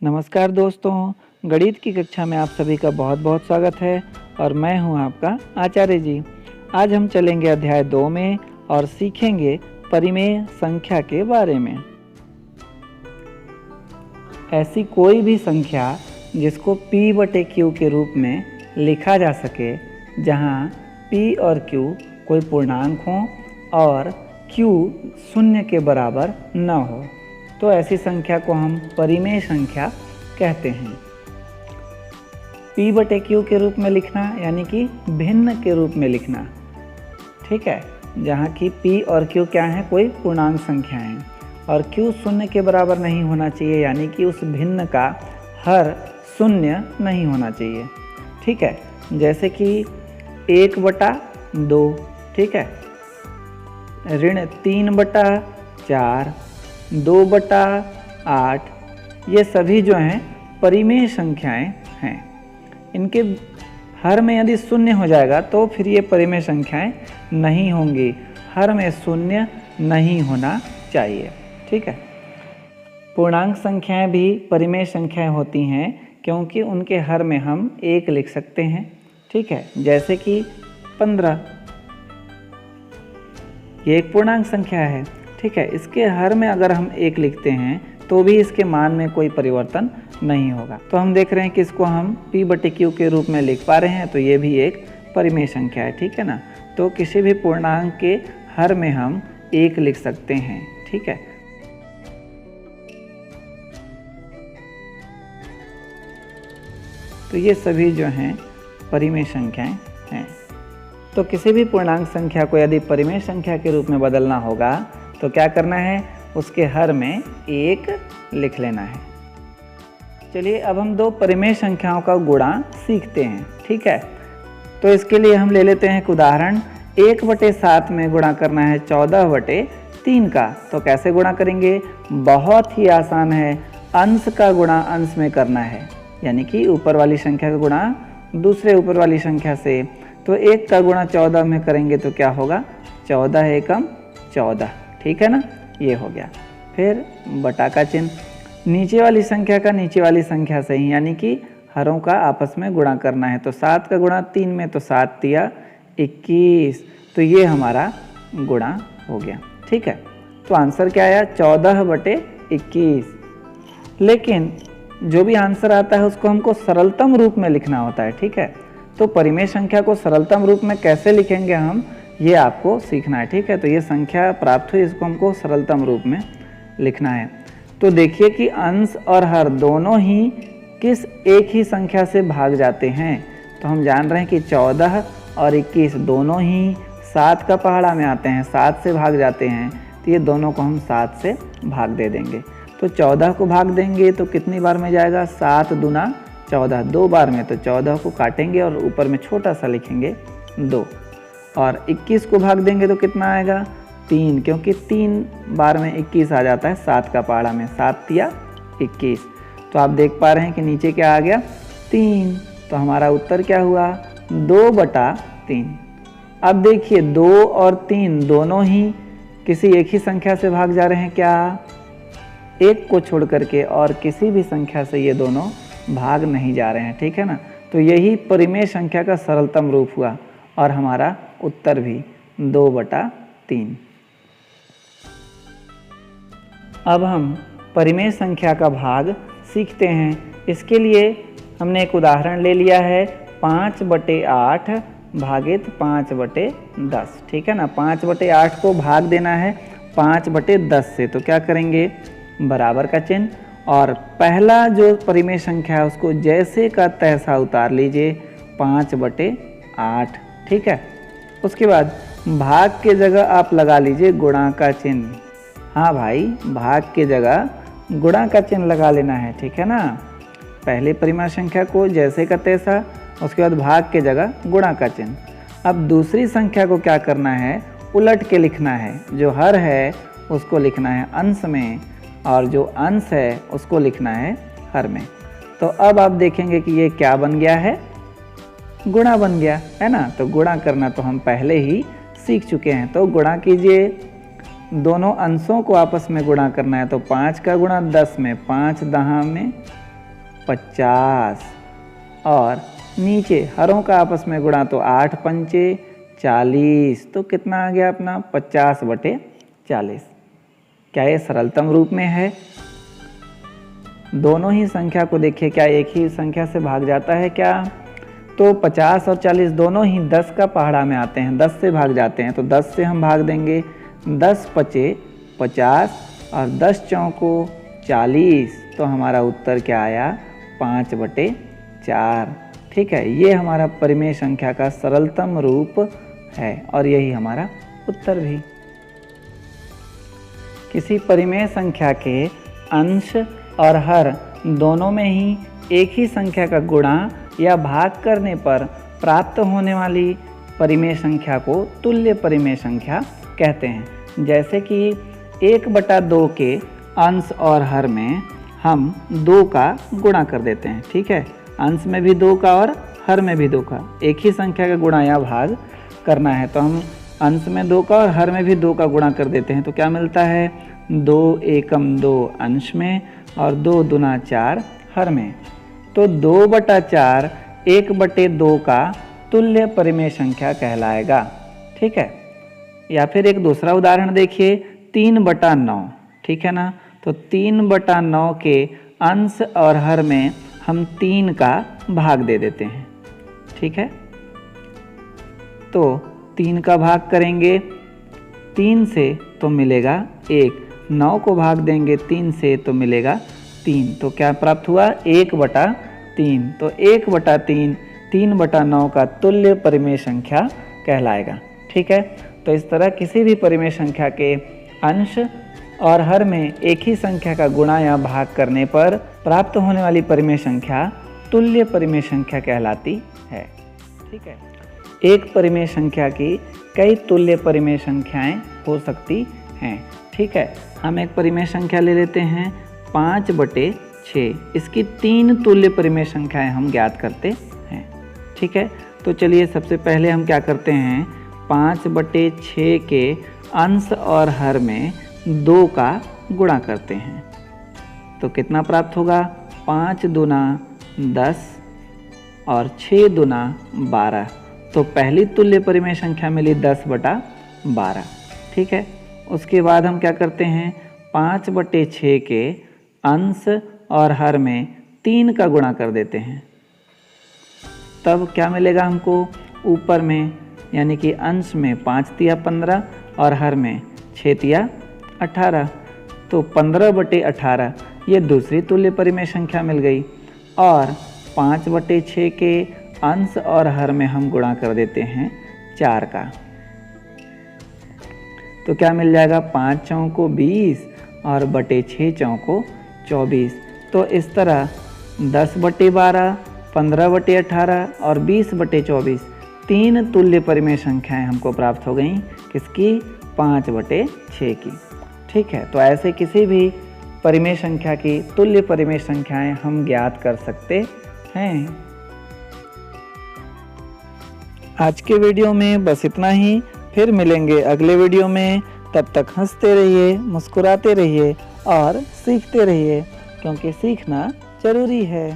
नमस्कार दोस्तों, गणित की कक्षा में आप सभी का बहुत बहुत स्वागत है और मैं हूं आपका आचार्य जी। आज हम चलेंगे अध्याय 2 में और सीखेंगे परिमेय संख्या के बारे में। ऐसी कोई भी संख्या जिसको p/q के रूप में लिखा जा सके, जहां p और q कोई पूर्णांक हो और q शून्य के बराबर न हो, तो ऐसी संख्या को हम परिमेय संख्या कहते हैं। p/q के रूप में लिखना यानी कि भिन्न के रूप में लिखना, ठीक है, जहाँ की p और q क्या है, कोई पूर्णांक संख्या है और q शून्य के बराबर नहीं होना चाहिए, यानी कि उस भिन्न का हर शून्य नहीं होना चाहिए, ठीक है। जैसे कि 1/2, ठीक है, ऋण 3/4, 2/8, ये सभी जो हैं परिमेय संख्याएं हैं। इनके हर में यदि शून्य हो जाएगा तो फिर ये परिमेय संख्याएं नहीं होंगी। हर में शून्य नहीं होना चाहिए, ठीक है। पूर्णांक संख्याएं भी परिमेय संख्याएं होती हैं क्योंकि उनके हर में हम 1 लिख सकते हैं, ठीक है। जैसे कि 15, ये एक पूर्णांक संख्या है, ठीक है। इसके हर में अगर हम 1 लिखते हैं तो भी इसके मान में कोई परिवर्तन नहीं होगा। तो हम देख रहे हैं कि इसको हम p/q के रूप में लिख पा रहे हैं, तो ये भी एक परिमेय संख्या है, ठीक है ना। तो किसी भी पूर्णांक के हर में हम 1 लिख सकते हैं, ठीक है। तो ये सभी जो हैं परिमेय संख्याएं हैं। तो किसी भी पूर्णांक संख्या को यदि परिमेय संख्या के रूप में बदलना होगा तो क्या करना है, उसके हर में 1 लिख लेना है। चलिए अब हम 2 परिमेय संख्याओं का गुणा सीखते हैं, ठीक है। तो इसके लिए हम ले लेते हैं एक उदाहरण। 1/7 में गुणा करना है 14/3 का। तो कैसे गुणा करेंगे, बहुत ही आसान है। अंश का गुणा अंश में करना है, यानी कि ऊपर वाली संख्या का गुणा दूसरे ऊपर वाली संख्या से। तो 1 का गुणा 14 में करेंगे तो क्या होगा, 14 एकम 14, ठीक है ना, ये हो गया। फिर बटा का चिन्ह, नीचे वाली संख्या का नीचे वाली संख्या से ही, यानी कि हरों का आपस में गुणा करना है। तो 7 का गुणा 3 में, तो 7 तिया 21, तो ये हमारा गुणा हो गया, ठीक है। तो आंसर क्या आया, 14/21। लेकिन जो भी आंसर आता है उसको हमको सरलतम रूप में लिखना होता है, ठीक है। तो परिमेय संख्या को सरलतम रूप में कैसे लिखेंगे हम, ये आपको सीखना है, ठीक है। तो ये संख्या प्राप्त हुई, इसको हमको सरलतम रूप में लिखना है। तो देखिए कि अंश और हर दोनों ही किस एक ही संख्या से भाग जाते हैं। तो हम जान रहे हैं कि 14 और 21 दोनों ही 7 का पहाड़ा में आते हैं, 7 से भाग जाते हैं। तो ये दोनों को हम 7 से भाग दे देंगे। तो 14 को भाग देंगे तो कितनी बार में जाएगा, 7 दूना 14, 2 बार में। तो 14 को काटेंगे और ऊपर में छोटा सा लिखेंगे 2। और 21 को भाग देंगे तो कितना आएगा, 3, क्योंकि 3 बार में 21 आ जाता है 7 का पहाड़ा में, 7 तिया 21। तो आप देख पा रहे हैं कि नीचे क्या आ गया, 3। तो हमारा उत्तर क्या हुआ, 2/3। अब देखिए 2 और 3 दोनों ही किसी एक ही संख्या से भाग जा रहे हैं क्या, 1 को छोड़ करके, और किसी भी संख्या से ये दोनों भाग नहीं जा रहे हैं, ठीक है ना। तो यही परिमेय संख्या का सरलतम रूप हुआ और हमारा उत्तर भी 2/3। अब हम परिमेय संख्या का भाग सीखते हैं। इसके लिए हमने एक उदाहरण ले लिया है, 5/8 भागित 5/10, ठीक है ना। 5/8 को भाग देना है 5/10 से, तो क्या करेंगे, बराबर का चिन्ह, और पहला जो परिमेय संख्या है उसको जैसे का तैसा उतार लीजिए, 5/8, ठीक है। उसके बाद भाग के जगह आप लगा लीजिए गुणा का चिन्ह। हाँ भाई, भाग के जगह गुणा का चिन्ह लगा लेना है, ठीक है ना। पहले परिमेय संख्या को जैसे का तैसा, उसके बाद भाग के जगह गुणा का चिन्ह। अब दूसरी संख्या को क्या करना है, उलट के लिखना है। जो हर है उसको लिखना है अंश में और जो अंश है उसको लिखना है हर में। तो अब आप देखेंगे कि ये क्या बन गया है, गुणा बन गया है ना। तो गुणा करना तो हम पहले ही सीख चुके हैं। तो गुणा कीजिए दोनों अंशों को आपस में गुणा करना है, तो 5 का गुणा 10 में, 5 दहा में 50, और नीचे हरों का आपस में गुणा तो 8 पंचे 40, तो कितना आ गया अपना 50/40। क्या ये सरलतम रूप में है? दोनों ही संख्या को देखिए, क्या एक ही संख्या से भाग जाता है क्या? तो 50 और 40 दोनों ही 10 का पहाड़ा में आते हैं, 10 से भाग जाते हैं, तो 10 से हम भाग देंगे, 10 पचे 50 और 10 चौको 40, तो हमारा उत्तर क्या आया 5/4। ठीक है, ये हमारा परिमेय संख्या का सरलतम रूप है और यही हमारा उत्तर भी। किसी परिमेय संख्या के अंश और हर दोनों में ही एक ही संख्या का गुणा या भाग करने पर प्राप्त होने वाली परिमेय संख्या को तुल्य परिमेय संख्या कहते हैं। जैसे कि 1/2 के अंश और हर में हम 2 का गुणा कर देते हैं। ठीक है, अंश में भी 2 का और हर में भी 2 का, एक ही संख्या का गुणा या भाग करना है, तो हम अंश में 2 का और हर में भी 2 का गुणा कर देते हैं, तो क्या मिलता है 2 एकम 2 अंश में और 2 दूना 4 हर में। तो 2/4 1/2 का तुल्य परिमेय संख्या कहलाएगा। ठीक है, या फिर एक दूसरा उदाहरण देखिए, 3/9। ठीक है ना, तो 3/9 के अंश और हर में हम 3 का भाग दे देते हैं। ठीक है, तो 3 का भाग करेंगे 3 से तो मिलेगा 1, 9 को भाग देंगे 3 से तो मिलेगा 3, तो क्या प्राप्त हुआ 1/3। तो 1/3 3/9 का तुल्य परिमेय संख्या कहलाएगा। ठीक है, तो इस तरह किसी भी परिमेय संख्या के अंश और हर में एक ही संख्या का गुणा या भाग करने पर प्राप्त होने वाली परिमेय संख्या तुल्य परिमेय संख्या कहलाती है। ठीक है, एक परिमेय संख्या की कई तुल्य परिमेय संख्याएं हो सकती हैं। ठीक है, हम एक परिमेय संख्या ले लेते हैं 5/6, इसकी 3 तुल्य परिमेय संख्याएं हम ज्ञात करते हैं। ठीक है, तो चलिए सबसे पहले हम क्या करते हैं, 5/6 के अंश और हर में 2 का गुणा करते हैं, तो कितना प्राप्त होगा 5 दूना 10 और 6 दूना 12, तो पहली तुल्य परिमेय संख्या मिली 10/12। ठीक है, उसके बाद हम क्या करते हैं 5/6 के अंश और हर में 3 का गुणा कर देते हैं, तब क्या मिलेगा हमको ऊपर में, यानी कि अंश में 5 तिया 15 और हर में 6 तिया 18, तो 15/18 ये दूसरी तुल्य परिमेय संख्या मिल गई। और 5/6 के अंश और हर में हम गुणा कर देते हैं 4 का, तो क्या मिल जाएगा 5 चौको 20 और बटे 6 चौको 24। तो इस तरह 10/12, 15/18 और 20/24 3 तुल्य परिमेय संख्याएं हमको प्राप्त हो गई, किसकी 5/6 की। ठीक है, तो ऐसे किसी भी परिमेय संख्या की तुल्य परिमेय संख्याएं हम ज्ञात कर सकते हैं। आज के वीडियो में बस इतना ही, फिर मिलेंगे अगले वीडियो में। तब तक हंसते रहिए, मुस्कुराते रहिए और सीखते रहिए, क्योंकि सीखना जरूरी है।